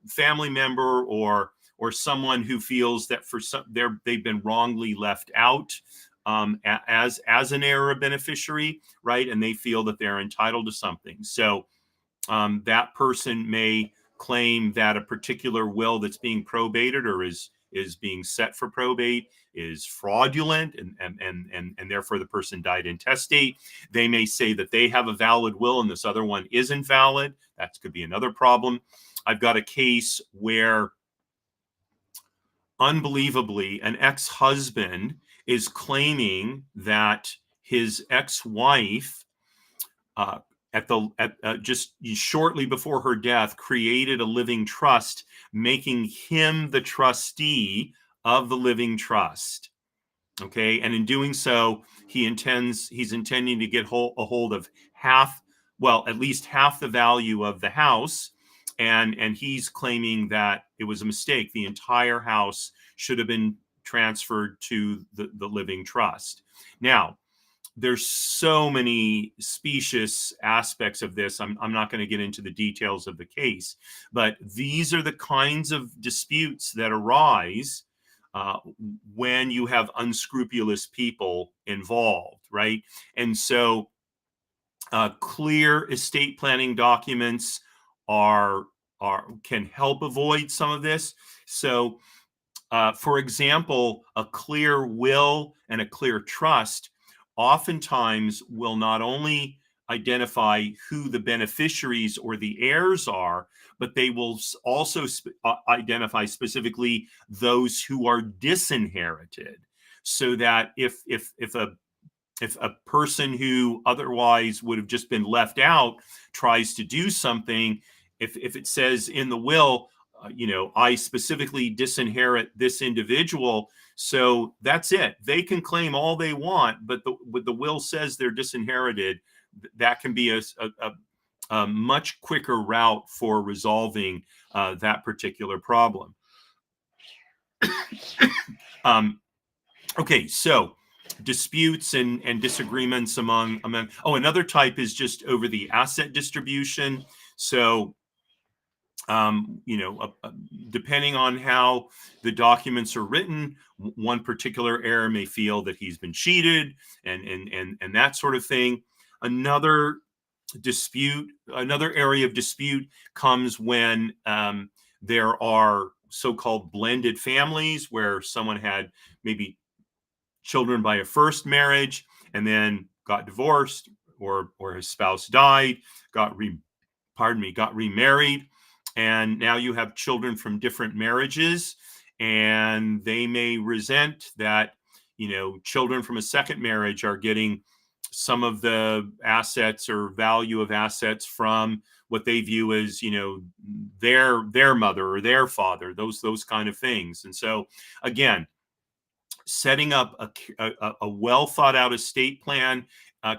B: family member or someone who feels that they've been wrongly left out, as an heir or beneficiary, right? And they feel that they're entitled to something. So that person may claim that a particular will that's being probated or is being set for probate is fraudulent, and therefore the person died intestate. They may say that they have a valid will and this other one isn't valid. That could be another problem. I've got a case where, unbelievably, an ex-husband is claiming that his ex-wife, just shortly before her death, created a living trust, making him the trustee of the living trust. Okay, and in doing so, he's intending to get a hold of at least half the value of the house, and he's claiming that it was a mistake. The entire house should have been transferred to the living trust. Now, there's so many specious aspects of this. I'm not going to get into the details of the case, but these are the kinds of disputes that arise when you have unscrupulous people involved, right? And so clear estate planning documents are can help avoid some of this. So, for example, a clear will and a clear trust oftentimes will not only identify who the beneficiaries or the heirs are, but they will also identify specifically those who are disinherited, so that if a person who otherwise would have just been left out tries to do something, if it says in the will, I specifically disinherit this individual, so that's it. They can claim all they want, but the will says they're disinherited. That can be a much quicker route for resolving that particular problem. Okay, so disputes and disagreements among another type is just over the asset distribution. So depending on how the documents are written, one particular heir may feel that he's been cheated and that sort of thing. Another area of dispute comes when there are so-called blended families, where someone had maybe children by a first marriage and then got divorced, or his spouse died, got remarried, and now you have children from different marriages, and they may resent that children from a second marriage are getting some of the assets or value of assets from what they view as their mother or their father, those kind of things. And so again, setting up a well thought out estate plan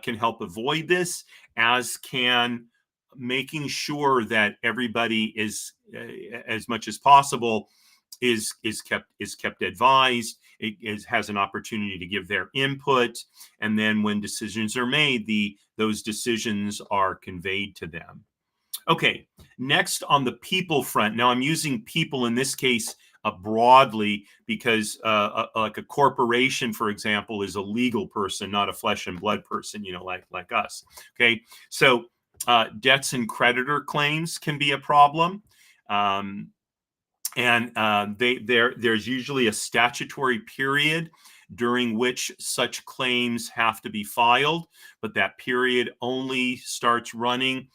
B: can help avoid this, as can making sure that everybody is, as much as possible, is kept advised. It has an opportunity to give their input, and then when decisions are made, those decisions are conveyed to them. Okay, next on the people front. Now I'm using people in this case broadly, because like a corporation, for example, is a legal person, not a flesh and blood person, like us. Okay, so debts and creditor claims can be a problem. And there's usually a statutory period during which such claims have to be filed, but that period only starts running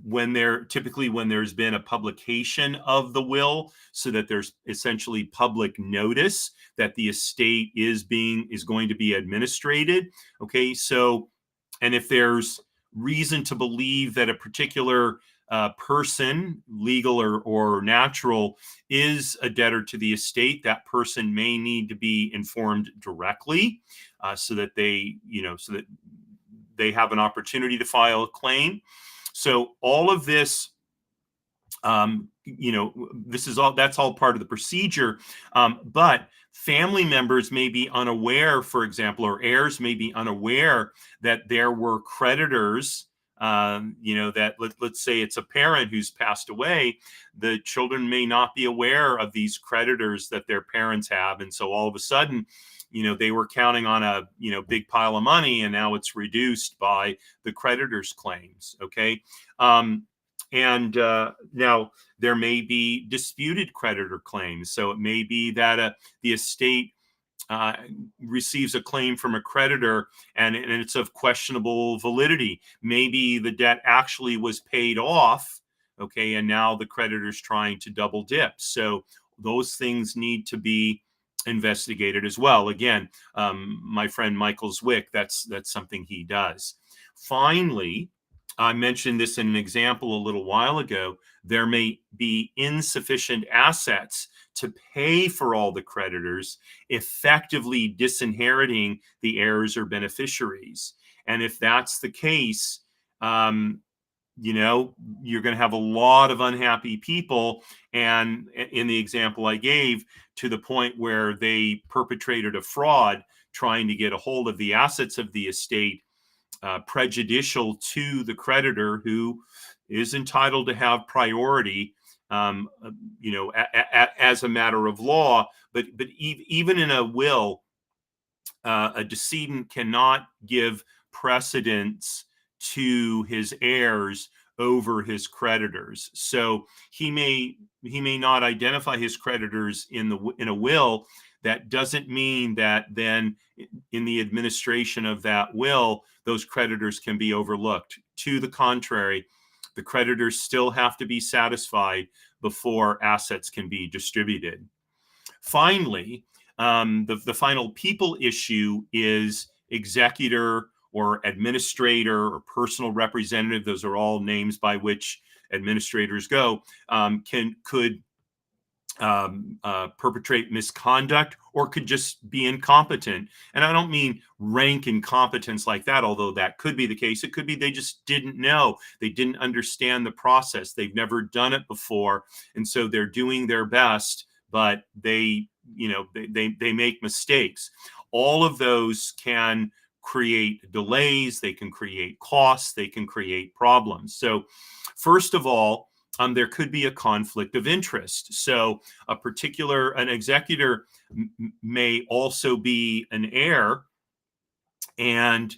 B: when there's been a publication of the will, so that there's essentially public notice that the estate is going to be administrated. Okay, so, and if there's reason to believe that a particular person, legal or natural, is a debtor to the estate, that person may need to be informed directly, so that they have an opportunity to file a claim. So all of this, that's all part of the procedure. But family members may be unaware, for example, or heirs may be unaware that there were creditors. That let's say it's a parent who's passed away, the children may not be aware of these creditors that their parents have, and so all of a sudden, they were counting on a big pile of money, and now it's reduced by the creditors' claims. Okay, and now there may be disputed creditor claims. So it may be that the estate receives a claim from a creditor, and it's of questionable validity. Maybe the debt actually was paid off, okay, and now the creditor's trying to double dip. So those things need to be investigated as well. Again, my friend Michael Zwick, that's something he does. Finally, I mentioned this in an example a little while ago. There may be insufficient assets to pay for all the creditors, effectively disinheriting the heirs or beneficiaries. And if that's the case, you're going to have a lot of unhappy people. And in the example I gave, to the point where they perpetrated a fraud trying to get a hold of the assets of the estate, prejudicial to the creditor, who is entitled to have priority, as a matter of law. But even in a will, a decedent cannot give precedence to his heirs over his creditors. So he may not identify his creditors in a will. That doesn't mean that then in the administration of that will, those creditors can be overlooked. To the contrary, the creditors still have to be satisfied before assets can be distributed. Finally, the final people issue is executor or administrator or personal representative. Those are all names by which administrators go. Could perpetrate misconduct, or could just be incompetent. And I don't mean rank incompetence like that, although that could be the case. It could be they just didn't know. They didn't understand the process. They've never done it before. And so they're doing their best, but they make mistakes. All of those can create delays. They can create costs. They can create problems. So first of all, there could be a conflict of interest. So an executor may also be an heir, and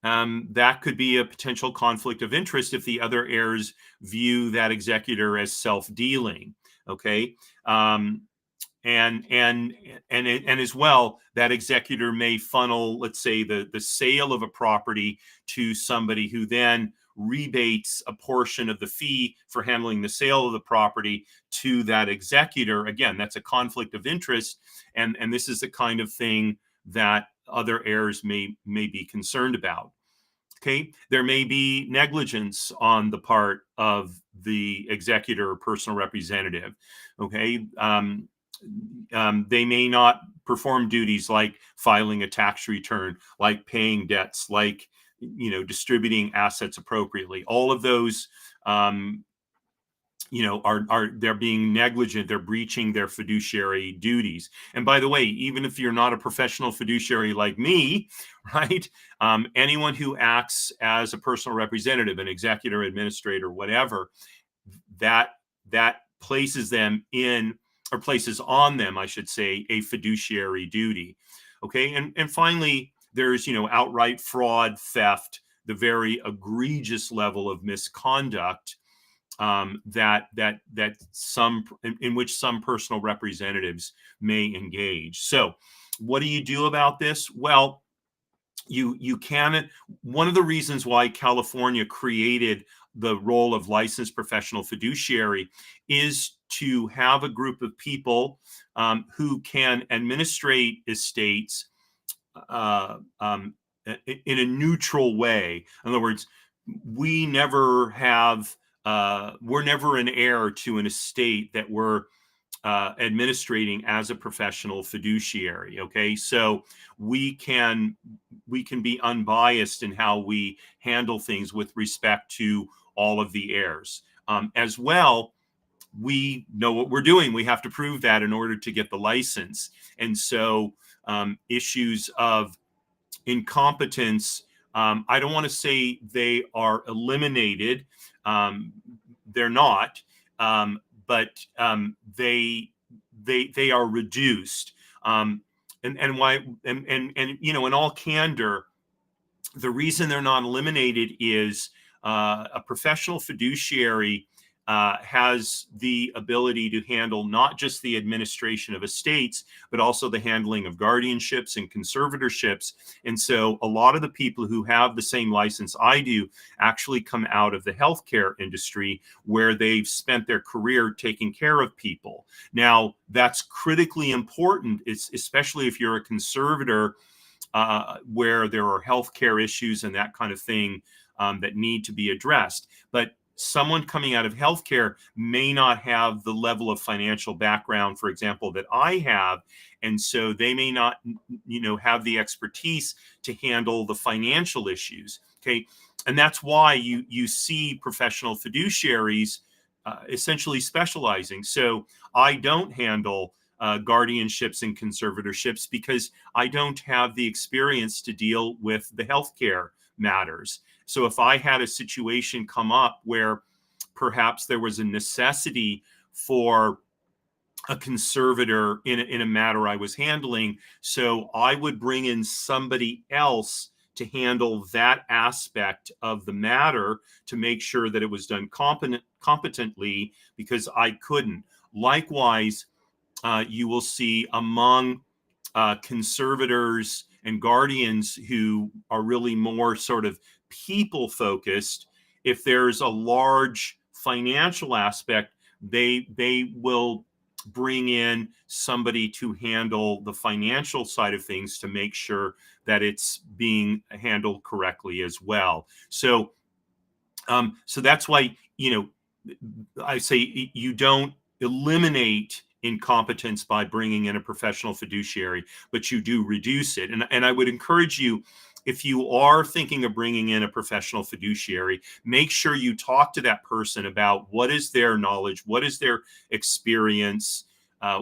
B: that could be a potential conflict of interest if the other heirs view that executor as self-dealing. Okay. And as well, that executor may funnel, let's say, the sale of a property to somebody who then rebates a portion of the fee for handling the sale of the property to that executor. Again, that's a conflict of interest, and this is the kind of thing that other heirs may be concerned about. Okay, there may be negligence on the part of the executor or personal representative. Okay, they may not perform duties like filing a tax return, like paying debts, like distributing assets appropriately. All of those, they're being negligent. They're breaching their fiduciary duties. And by the way, even if you're not a professional fiduciary like me, right? Anyone who acts as a personal representative, an executor, administrator, whatever, that places on them, I should say, a fiduciary duty. Okay, and finally, there's outright fraud, theft, the very egregious level of misconduct that some in which some personal representatives may engage. So, what do you do about this? Well, you can. One of the reasons why California created the role of licensed professional fiduciary is to have a group of people who can administrate estates in a neutral way. In other words, we're never an heir to an estate that we're administrating as a professional fiduciary. Okay, so we can be unbiased in how we handle things with respect to all of the heirs. As well, we know what we're doing. We have to prove that in order to get the license. And so issues of incompetence, I don't want to say they are eliminated. They're not, but they are reduced. And why? And in all candor, the reason they're not eliminated is a professional fiduciary has the ability to handle not just the administration of estates, but also the handling of guardianships and conservatorships. And so a lot of the people who have the same license I do actually come out of the healthcare industry, where they've spent their career taking care of people. Now, that's critically important, especially if you're a conservator, where there are healthcare issues and that kind of thing that need to be addressed. But someone coming out of healthcare may not have the level of financial background, for example, that I have. And so they may not, have the expertise to handle the financial issues. Okay. And that's why you see professional fiduciaries essentially specializing. So I don't handle guardianships and conservatorships because I don't have the experience to deal with the healthcare matters. So if I had a situation come up where perhaps there was a necessity for a conservator in a matter I was handling, so I would bring in somebody else to handle that aspect of the matter to make sure that it was done competently because I couldn't. Likewise, you will see among conservators and guardians who are really more sort of people focused, if there's a large financial aspect, they will bring in somebody to handle the financial side of things to make sure that it's being handled correctly as well. So so that's why, I say you don't eliminate incompetence by bringing in a professional fiduciary, but you do reduce it. And I would encourage you, if you are thinking of bringing in a professional fiduciary, make sure you talk to that person about what is their knowledge, what is their experience,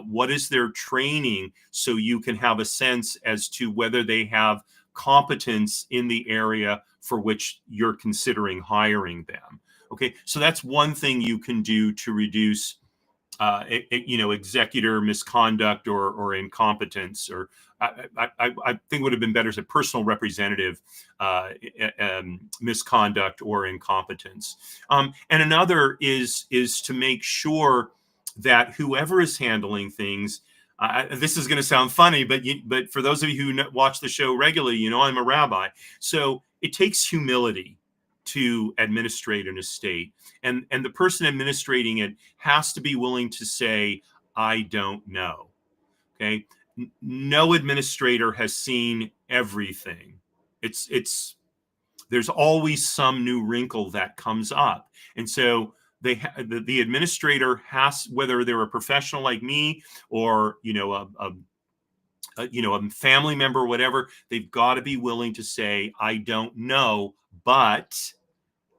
B: what is their training, so you can have a sense as to whether they have competence in the area for which you're considering hiring them. Okay, so that's one thing you can do to reduce, executor misconduct or incompetence, or I think would have been better as a personal representative misconduct or incompetence. And another is to make sure that whoever is handling things. This is going to sound funny, but for those of you who watch the show regularly, I'm a rabbi, so it takes humility to administrate an estate, and the person administrating it has to be willing to say, I don't know. Okay, no administrator has seen everything. It's there's always some new wrinkle that comes up, and so the administrator has, whether they're a professional like me or a family member or whatever, they've got to be willing to say, I don't know, but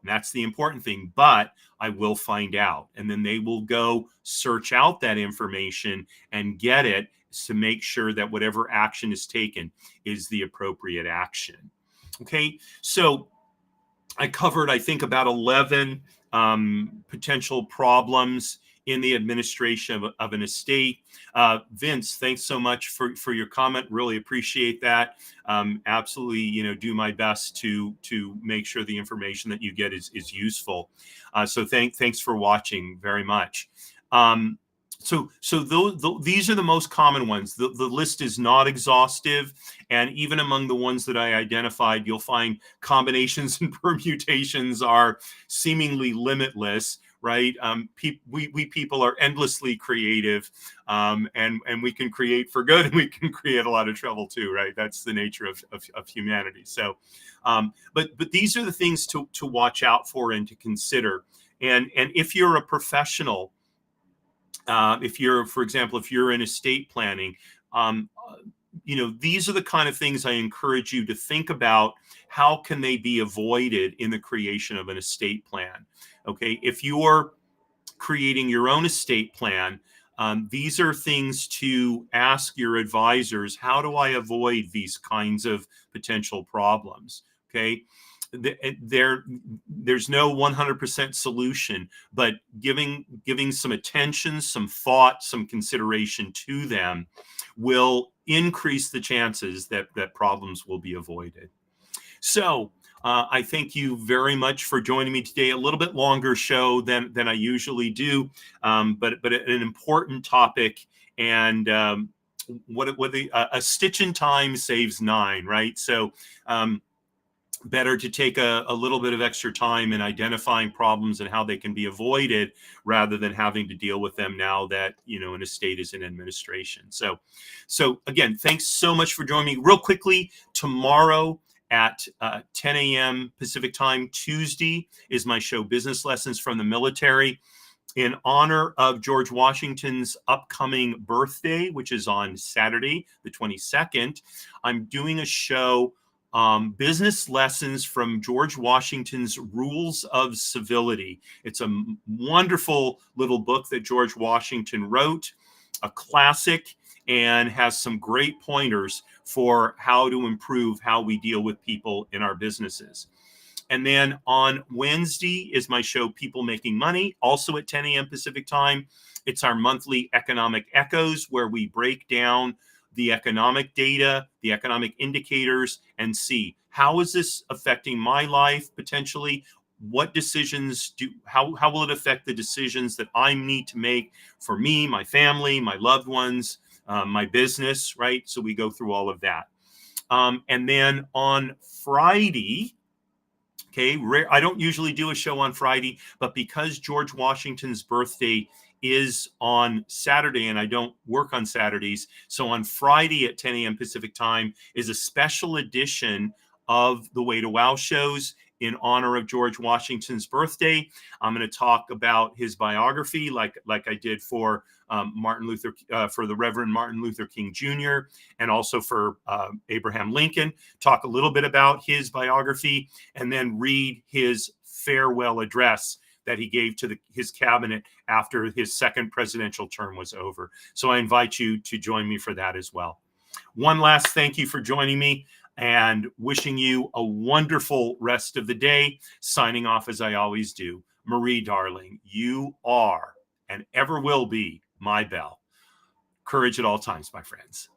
B: that's the important thing, but I will find out. And then they will go search out that information and get it to make sure that whatever action is taken is the appropriate action. Okay, so I covered, I think, about 11 potential problems in the administration of an estate. Vince, thanks so much for your comment. Really appreciate that. Absolutely, do my best to make sure the information that you get is useful. So thanks for watching very much. So these are the most common ones. The list is not exhaustive, and even among the ones that I identified, you'll find combinations and permutations are seemingly limitless, right? We people are endlessly creative, and we can create for good, and we can create a lot of trouble too, right? That's the nature of humanity. So, but these are the things to watch out for and to consider. And if you're a professional, if you're, for example, if you're in estate planning, these are the kind of things I encourage you to think about. How can they be avoided in the creation of an estate plan? Okay, if you're creating your own estate plan, these are things to ask your advisors. How do I avoid these kinds of potential problems? Okay. There's no 100% solution, but giving some attention, some thought, some consideration to them will increase the chances that problems will be avoided. So I thank you very much for joining me today. A little bit longer show than I usually do, but an important topic. And a stitch in time saves 9, right? So better to take a little bit of extra time in identifying problems and how they can be avoided, rather than having to deal with them now that an estate is in administration. So again, thanks so much for joining me. Real quickly, tomorrow at 10 a.m. Pacific time, Tuesday, is my show, Business Lessons from the Military. In honor of George Washington's upcoming birthday, which is on Saturday, the 22nd, I'm doing a show Business Lessons from George Washington's Rules of Civility. It's a wonderful little book that George Washington wrote, a classic, and has some great pointers for how to improve how we deal with people in our businesses. And then on Wednesday is my show, People Making Money, also at 10 a.m. Pacific time. It's our monthly economic echoes where we break down the economic data, the economic indicators, and see how is this affecting my life potentially? What decisions how will it affect the decisions that I need to make for me, my family, my loved ones, my business, right? So we go through all of that. And then on Friday, okay, I don't usually do a show on Friday, but because George Washington's birthday is on Saturday and I don't work on Saturdays, so on Friday at 10 a.m. Pacific time is a special edition of the Way to Wow shows in honor of George Washington's birthday. I'm going to talk about his biography, like I did for for the Reverend Martin Luther King Jr. and also for Abraham Lincoln. Talk a little bit about his biography, and then read his farewell address that he gave to his cabinet after his second presidential term was over. So I invite you to join me for that as well. One last thank you for joining me, and wishing you a wonderful rest of the day. Signing off as I always do. Marie, darling, you are and ever will be my belle. Courage at all times, my friends.